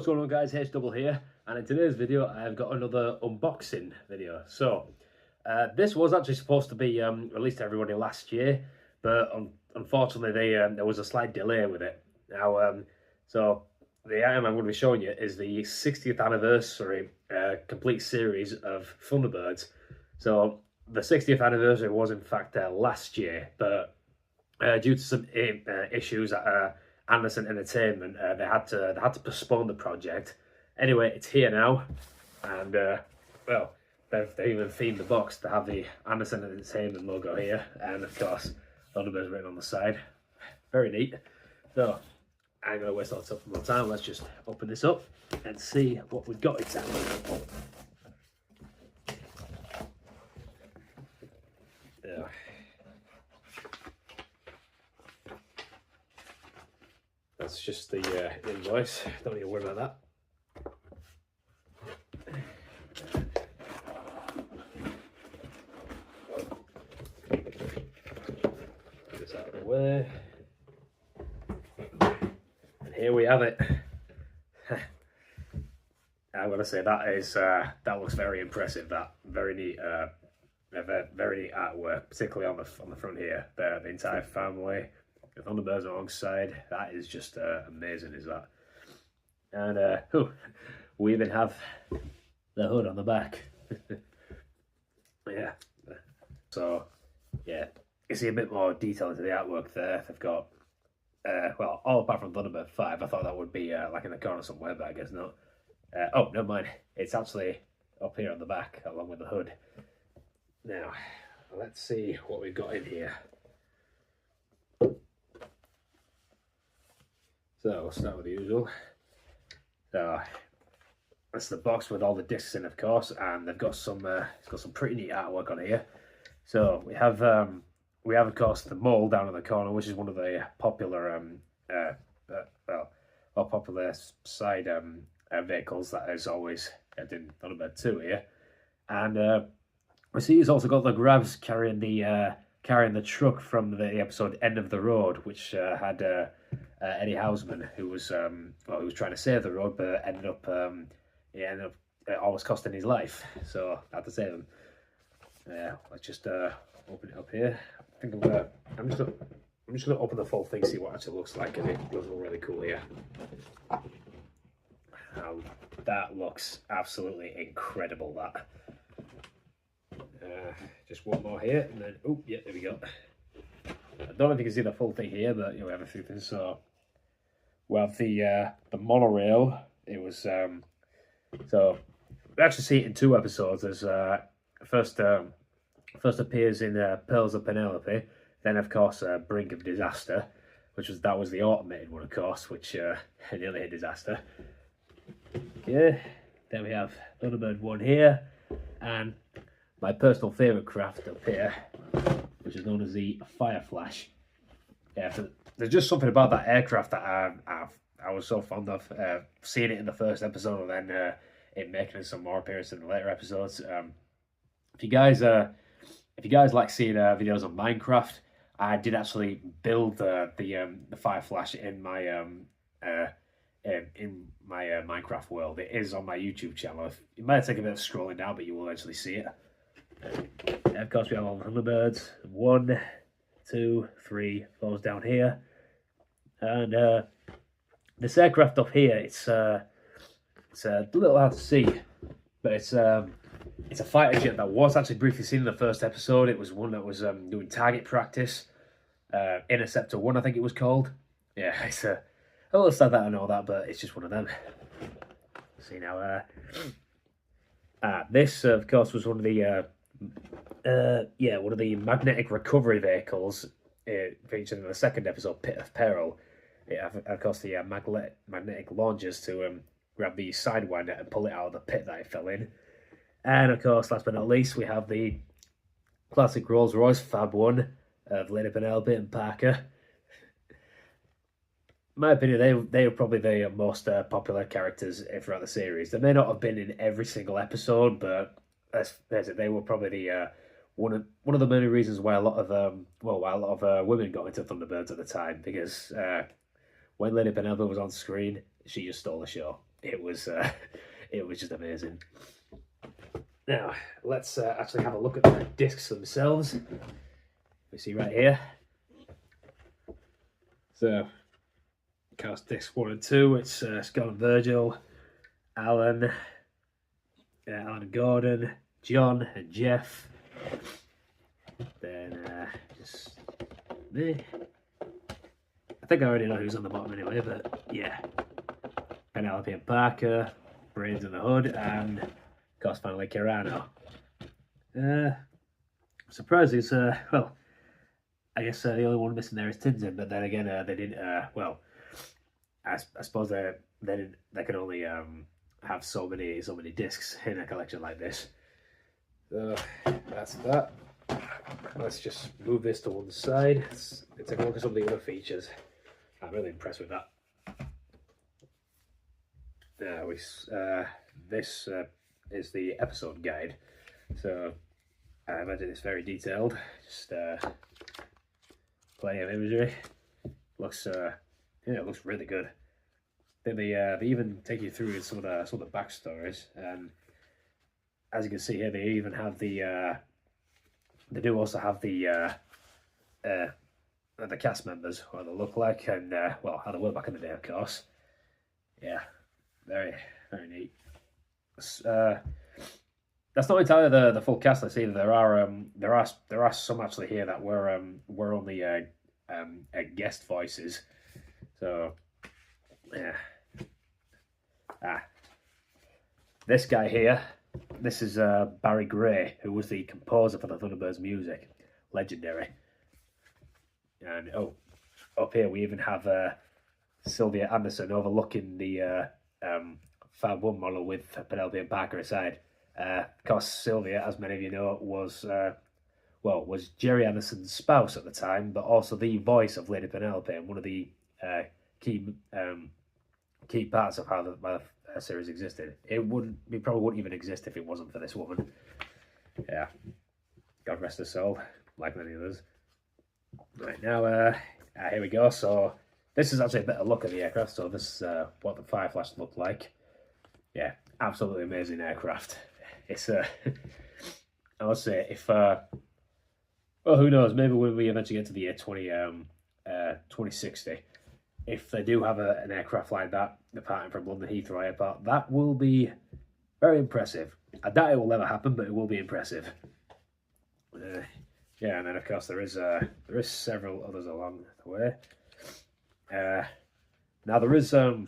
what's going on guys, H-Double here, and in today's video I've got another unboxing video. So this was actually supposed to be released to everybody last year, but unfortunately there was a slight delay with it. Now so the item I'm going to be showing you is the 60th anniversary complete series of Thunderbirds. So the 60th anniversary was in fact last year, but due to some issues at Anderson Entertainment, they had to postpone the project. Anyway, it's here now, and well, they've even themed the box to have the Anderson Entertainment logo here, and of course Thunderbirds written on the side. Very neat. So I ain't gonna waste lots of more time. Let's just open this up and see what we've got inside. Yeah. That's just the invoice. Don't need to worry about that. Get this out of the way. And here we have it. I'm gonna say that looks very impressive. That very neat, very neat artwork, particularly on the front here. The entire family. The Thunderbirds alongside, that is just amazing, is that? And we even have the hood on the back. Yeah. So yeah, you see a bit more detail into the artwork there. They've got well, all apart from Thunderbird 5. I thought that would be like in the corner somewhere, but I guess not. Oh, never mind. It's actually up here on the back along with the hood. Now, let's see what we've got in here. So we'll start with the usual. So that's the box with all the discs in, of course, and they've got some it's got some pretty neat artwork on here. So we have of course the mole down in the corner, which is one of the popular popular side vehicles that is always in Thunderbird 2 here. And we see he's also got the grabs carrying the truck from the episode End of the Road, which had Eddie Houseman, who was he was trying to save the road, but ended up almost costing his life. So I had to save him. Let's just open it up here. I think I'm just gonna open the full thing, see what it actually looks like, and it does look really cool here. That looks absolutely incredible. That. Just one more here, and then oh yeah, there we go. I don't know if you can see the full thing here, but we have a few things. So we have the monorail. It was so we actually see it in 2 episodes. There's first appears in Pearls of Penelope, then of course Brink of Disaster, that was the automated one, of course, which nearly hit disaster. Yeah, then we have Thunderbird 1 here, and my personal favourite craft up here, which is known as the Fire Flash. Yeah, so there's just something about that aircraft that I was so fond of. Seeing it in the first episode, and then it making some more appearances in the later episodes. If you guys like seeing videos on Minecraft, I did actually build the Fire Flash in my Minecraft world. It is on my YouTube channel. It might take a bit of scrolling down, but you will eventually see it. And of course, we have all the Thunderbirds. 1, 2, 3 falls down here, and this aircraft up here. It's a little hard to see, but it's a fighter jet that was actually briefly seen in the first episode. It was one that was doing target practice. Interceptor 1, I think it was called. Yeah, it's a little sad that I know that, but it's just one of them. See now, this of course was one of the one of the magnetic recovery vehicles featured in the second episode, Pit of Peril. Yeah, of course the magnetic launchers to grab the sidewinder and pull it out of the pit that it fell in. And of course, last but not least, we have the classic Rolls Royce Fab 1 of Lady Penelope and Parker. In my opinion, they were probably the most popular characters throughout the series. They may not have been in every single episode, but let's face it, they were probably the one of the many reasons why a lot of women got into Thunderbirds at the time, because when Lady Penelope was on screen, she just stole the show. it was just amazing. Now let's actually have a look at the discs themselves. We see right here. So, cast discs 1 and 2. It's Scott and Virgil, Alan and Gordon, John and Jeff. Then just me. I think I already know who's on the bottom anyway, but yeah. Penelope and Parker, Brains in the Hood, and of course finally Kirano. Surprised it's well, I guess the only one missing there is Tintin, but then again they didn't. Well, I suppose they can only have so many discs in a collection like this. So that's that. Let's just move this to one side. Let's take a look at some of the other features. I'm really impressed with that. This is the episode guide, so I imagine it's very detailed. Just plenty of imagery. Looks it looks really good. They even take you through some of the backstories, and as you can see here, they even have they do also have the cast members, what they look like, and well, how they were back in the day, of course. Yeah, very neat. That's not entirely the full cast list either. There are some actually here that were only guest voices. So yeah. This guy here, this is Barry Gray, who was the composer for the Thunderbirds music. Legendary. And up here we even have Sylvia Anderson overlooking the Fab 1 model with Penelope and Parker aside. Of course, Sylvia, as many of you know, was Jerry Anderson's spouse at the time, but also the voice of Lady Penelope, and one of the key parts of how the series existed. It probably wouldn't even exist if it wasn't for this woman. Yeah, God rest her soul, like many others. Right, now here we go. So this is actually a better look at the aircraft. So this is what the Fireflies looked like. Yeah, absolutely amazing aircraft. It's I would say if well, who knows, maybe when we eventually get to the year 2060, if they do have an aircraft like that departing from London Heathrow Airport, that will be very impressive. I doubt it will ever happen, but it will be impressive. Yeah, and then of course there is several others along the way. Now there is now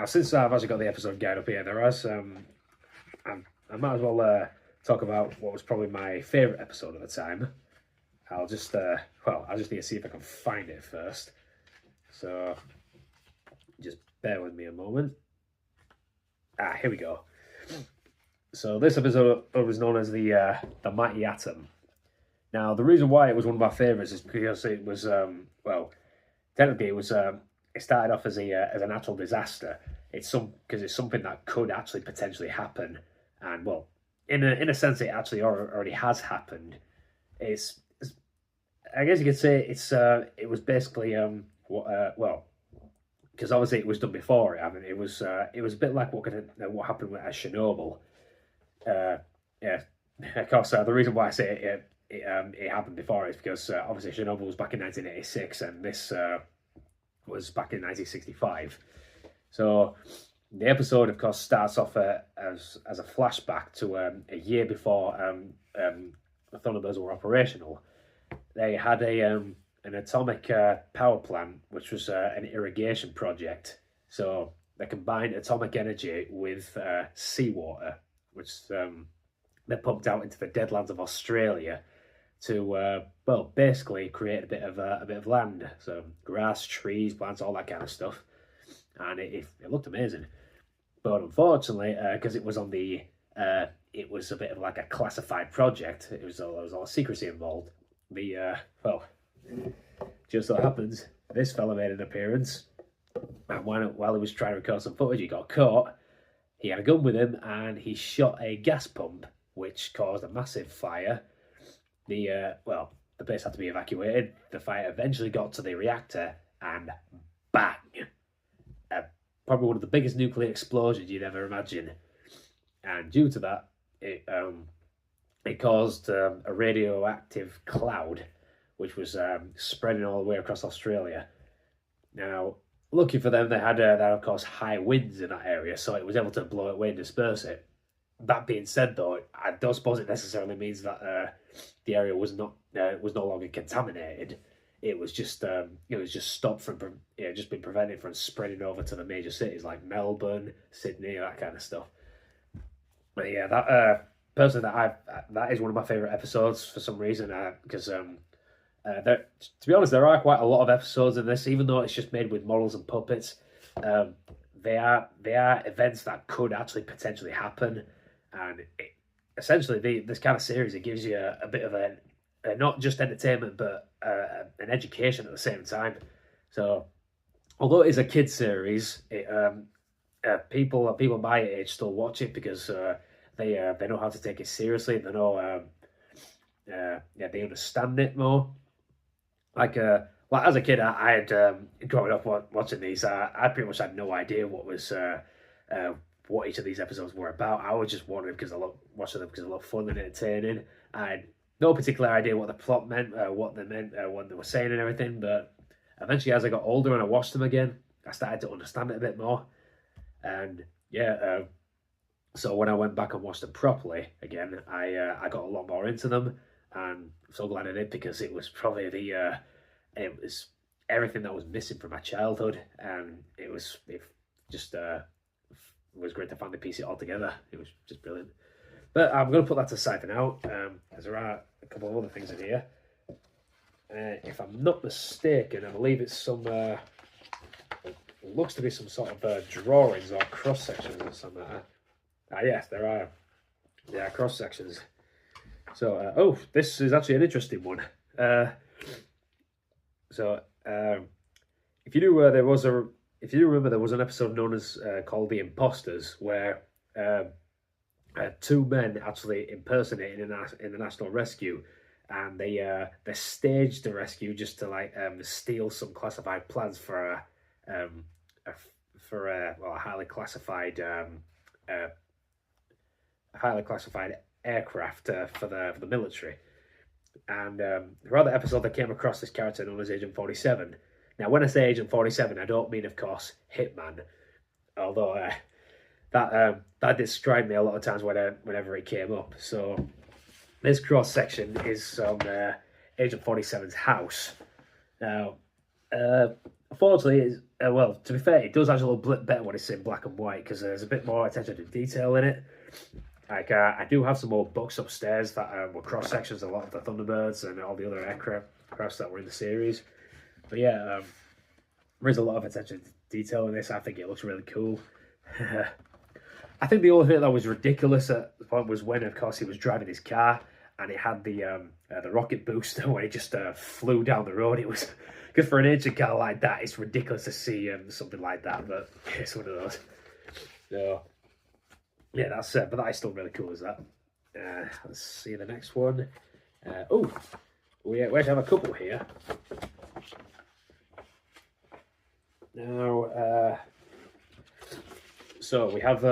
since I've actually got the episode guide up here, there are some. I might as well talk about what was probably my favourite episode at the time. I'll just I'll just need to see if I can find it first. So just bear with me a moment. Here we go. So this episode was known as the Mighty Atom. Now the reason why it was one of my favourites is because it was technically it was it started off as a natural disaster. It's something that could actually potentially happen, and well, in a sense, it actually already has happened. It's I guess you could say it was basically because obviously it was done before it. I mean, it was a bit like what happened at Chernobyl. Yeah, of course. The reason why I say it happened before is because obviously Chernobyl was back in 1986, and this was back in 1965. So the episode, of course, starts off as a flashback to a year before the Thunderbirds were operational. They had an atomic power plant, which was an irrigation project. So they combined atomic energy with seawater, which they pumped out into the deadlands of Australia to basically create a bit of land. So grass, trees, plants, all that kind of stuff, and it looked amazing. But unfortunately, because it was on the it was a bit of like a classified project. There was a lot of secrecy involved. Just so happens this fella made an appearance, and while he was trying to record some footage, he got caught. He had a gun with him, and he shot a gas pump, which caused a massive fire. The place had to be evacuated. The fire eventually got to the reactor, and bang! A probably one of the biggest nuclear explosions you'd ever imagine, and due to that, it caused a radioactive cloud, which was spreading all the way across Australia. Now, lucky for them, they had of course high winds in that area, so it was able to blow it away and disperse it. That being said, though, I don't suppose it necessarily means that the area was no longer contaminated. It was just stopped from just been prevented from spreading over to the major cities like Melbourne, Sydney, that kind of stuff. But yeah, that personally, that is one of my favorite episodes for some reason, because to be honest, there are quite a lot of episodes in this, even though it's just made with models and puppets. They are events that could actually potentially happen, and essentially this kind of series, it gives you a bit of a not just entertainment but an education at the same time. So although it is a kids series, people my age still watch it because they know how to take it seriously. They know they understand it more. Like as a kid, I had growing up watching these, I pretty much had no idea what each of these episodes were about. I was just watching them because I love fun and entertaining. I had no particular idea what the plot meant, what they were saying and everything. But eventually, as I got older and I watched them again, I started to understand it a bit more. And yeah, so when I went back and watched them properly again, I got a lot more into them, and I'm so glad I did, because it was probably it was everything that was missing from my childhood, and it was great to finally piece it all together. It was just brilliant. But I'm going to put that aside for now, because there are a couple of other things in here. If I'm not mistaken, I believe it's some. It looks to be some sort of drawings or cross sections or something like that. Yes, there are. Yeah, cross sections. So, this is actually an interesting one. If you do, if you remember, there was an episode known as called The Imposters, where two men actually impersonated in the National Rescue, and they staged the rescue just to steal some classified plans for a highly classified aircraft for the military. And throughout the episode, they came across this character known as Agent 47. Now, when I say Agent 47, I don't mean, of course, Hitman, although that described me a lot of times whenever it came up. So this cross section is on Agent 47's house. Now, unfortunately, to be fair, it does actually look better when it's in black and white, because there's a bit more attention to detail in it. Like, I do have some old books upstairs that were cross sections, a lot of the Thunderbirds and all the other aircrafts that were in the series. But yeah, there is a lot of attention to detail in this. I think it looks really cool. I think the only thing that was ridiculous at the point was when, of course, he was driving his car and it had the rocket booster when it just flew down the road. It was, because for an ancient car like that, it's ridiculous to see something like that, but it's one of those. So yeah, but that is still really cool, is that? Let's see the next one. We actually have a couple here. Now, so we have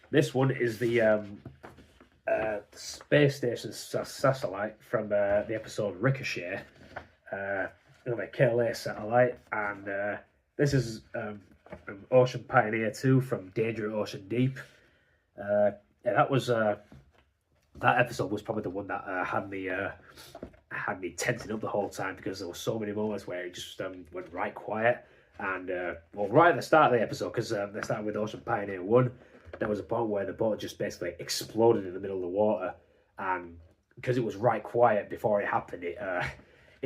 this one is the space station satellite from the episode Ricochet, another KLA satellite, and this is Ocean Pioneer 2 from Danger at Ocean Deep. That was that episode was probably the one that had me tensing up the whole time, because there were so many moments where it just went right quiet. And right at the start of the episode, because they started with Ocean Pioneer 1, there was a point where the boat just basically exploded in the middle of the water, and because it was right quiet before it happened, it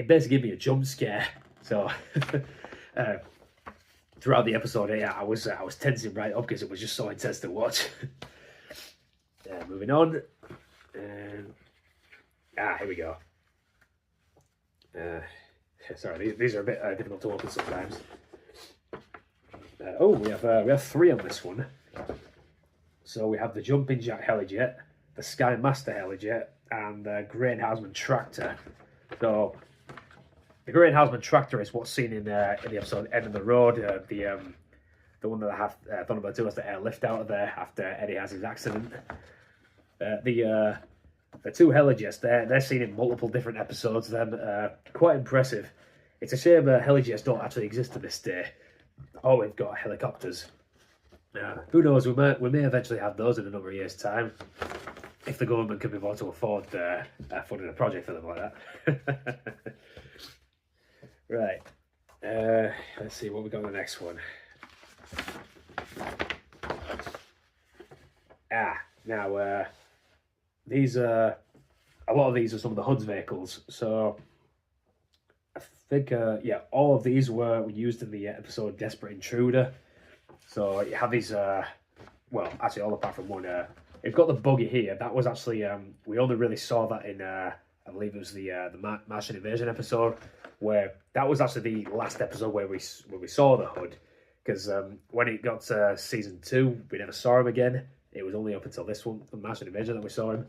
basically gave me a jump scare. So throughout the episode, I was tensing right up because it was just so intense to watch. Moving on, and here we go. Sorry, these are a bit difficult to open sometimes. We have three on this one. So we have the Jumping Jack Helijet, the Sky Master Helijet, and the Grain Houseman Tractor. So the Grain Houseman Tractor is what's seen in the episode End of the Road. the one that I have Thunderbird 2 has to airlift out of there after Eddie has his accident. The two Heligers, they're seen in multiple different episodes. Then quite impressive. It's a shame Heligers don't actually exist to this day. Oh, we've got helicopters. Who knows? We may eventually have those in a number of years' time, if the government can be able to afford funding a project for them like that. Right. Let's see what we got on the next one. Now these a lot of these are some of the HUD's vehicles. So I think all of these were used in the episode Desperate Intruder. So you have these well, actually all apart from one. You've got the buggy here. That was actually we only really saw that in I believe it was the Martian Invasion episode, where that was actually the last episode where we saw the HUD, because when it got to season 2, we never saw him again. It was only up until this one, the Martian Invasion, that we saw him.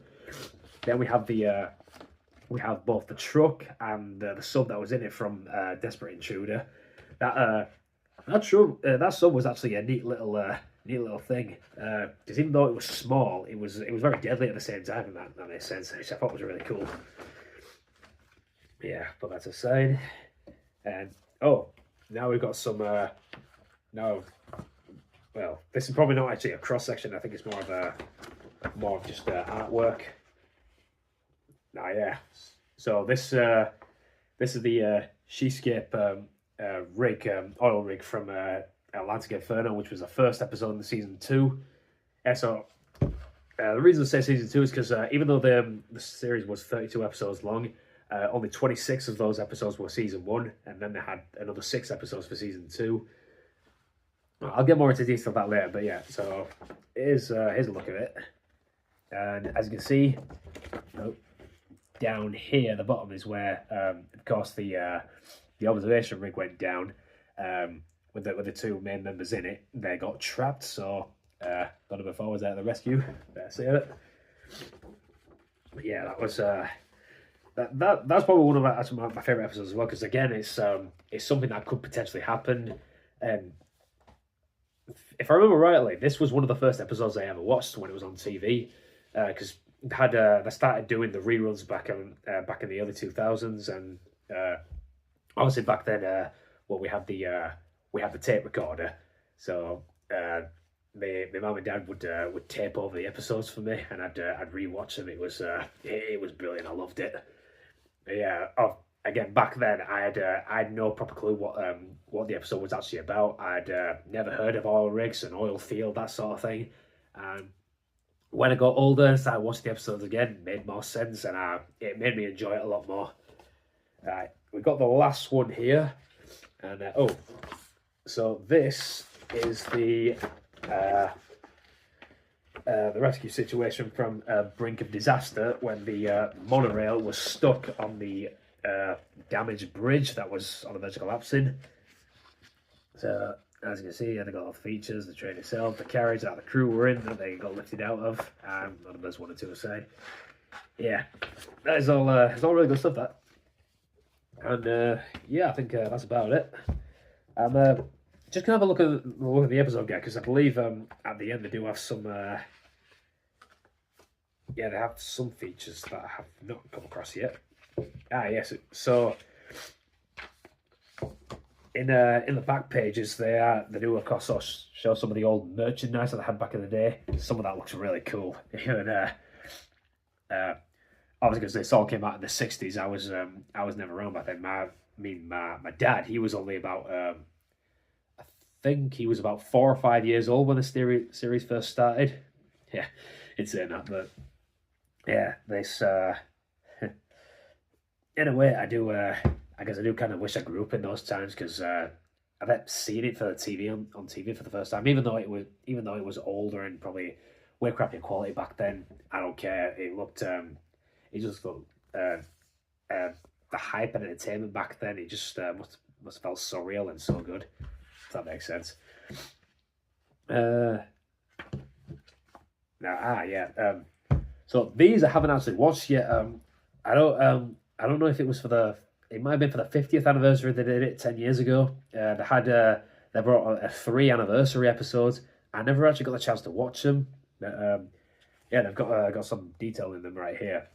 Then we have we have both the truck and the sub that was in it from Desperate Intruder. That sub was actually a neat little thing, because even though it was small, it was very deadly at the same time, and that makes sense, which I thought was really cool. Yeah, put that aside. And now we've got some well, this is probably not actually a cross section. I think it's more of just artwork. Yeah. So this is the Seascape rig, oil rig from Atlantic Inferno, which was the first episode in the season 2. So the reason I say season 2 is because even though the series was 32 episodes long, only 26 of those episodes were season 1, and then they had another 6 episodes for season 2. I'll get more into detail of that later, but yeah, so here's a look at it. And as you can see, down here, the bottom is where, of course, the observation rig went down with the 2 main members in it. They got trapped, so Thunderbird 4 was there at the rescue. See it? But yeah, that was that's probably one of my favorite episodes as well, because again, it's something that could potentially happen. And if I remember rightly, this was one of the first episodes I ever watched when it was on TV, because they started doing the reruns back in the early 2000s, and obviously back then, we had the tape recorder, so my mum and dad would tape over the episodes for me, and I'd rewatch them. It was brilliant. I loved it. Yeah. Again, back then I had no proper clue what the episode was actually about. I'd never heard of oil rigs and oil field, that sort of thing. When I got older and started watching the episodes again, it made more sense, and it made me enjoy it a lot more. We've got the last one here, and so this is the rescue situation from Brink of Disaster, when the monorail was stuck on the damaged bridge that was on the verge of collapsing. So as you can see, they got all the features, the train itself, the carriage that the crew were in that they got lifted out of, and none of us wanted to aside. Yeah, that is all. It's all really good stuff. That, and yeah, I think that's about it. I'm just gonna have a look at the episode again, because I believe at the end they do have some. Yeah, they have some features that I have not come across yet. Yes. So in the back pages, they do of course show some of the old merchandise that they had back in the day. Some of that looks really cool. And obviously, because this all came out in the '60s, I was never around back then. My dad, he was only about I think he was about 4 or 5 years old when the series first started. Yeah, it's saying that, but yeah, this. In a way, I guess I do kind of wish I grew up in those times, because I've had seen it for the TV on TV for the first time. Even though it was older and probably way crappier quality back then, I don't care. It looked, it just looked the hype and entertainment back then. It just must have felt so real and so good. If that makes sense. So these I haven't actually watched yet. I don't know if it was it might have been for the 50th anniversary they did it 10 years ago. They had they brought 3 anniversary episodes. I never actually got the chance to watch them. But, yeah, they've got some detail in them right here,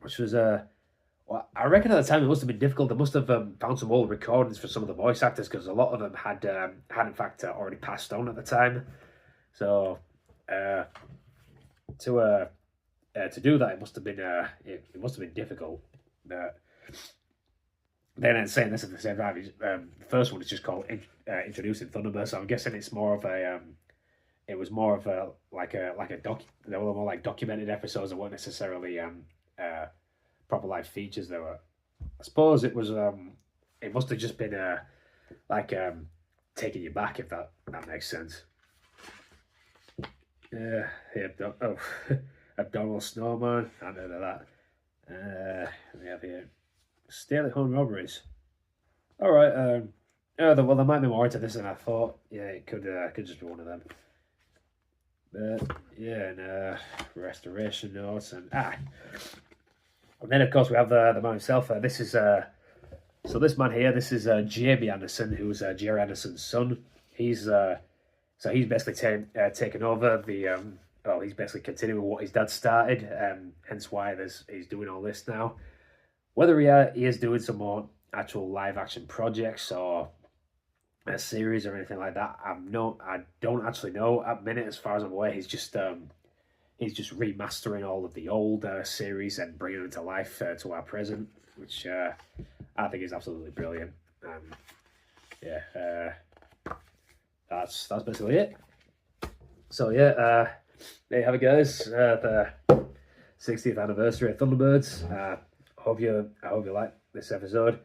which was well, I reckon at the time it must have been difficult. They must have found some old recordings for some of the voice actors because a lot of them had in fact already passed on at the time. So to do that, it must have been it must have been difficult. Then saying this at the same time, the first one is just called Introducing Thunderbirds. So I'm guessing it's more of a it was more of a like a they were more like documented episodes that weren't necessarily proper live features. They were, I suppose it was it must have just been like taking you back, if that makes sense. Here, oh, Abdominal Snowman, I know that. We have here stay-at-home robberies. All right. Well, there might be more to this than I thought. Yeah, it could just be one of them. But yeah, and restoration notes and then of course we have the man himself. This is so this man here. This is Jamie Anderson, who's Jerry Anderson's son. He's so he's basically taken over the well, he's basically continuing what his dad started. Hence why he's doing all this now. Whether he is doing some more actual live action projects or a series or anything like that, I don't actually know at the minute. As far as I'm aware, he's just remastering all of the old series and bringing them to life to our present, which I think is absolutely brilliant. Yeah, that's basically it. So yeah, there you have it, guys. The 60th anniversary of Thunderbirds. I hope you like this episode.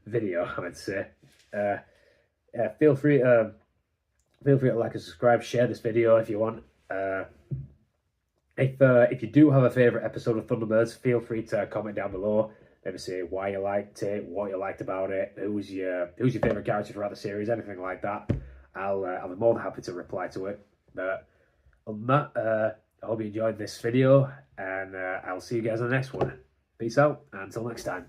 Video, I would say. Feel free to like and subscribe, share this video if you want. If you do have a favorite episode of Thunderbirds, feel free to comment down below. Maybe say why you liked it, what you liked about it, who's your favorite character throughout the series, anything like that. I'll be more than happy to reply to it. But other than that, I hope you enjoyed this video, and I'll see you guys on the next one. Peace out, and until next time.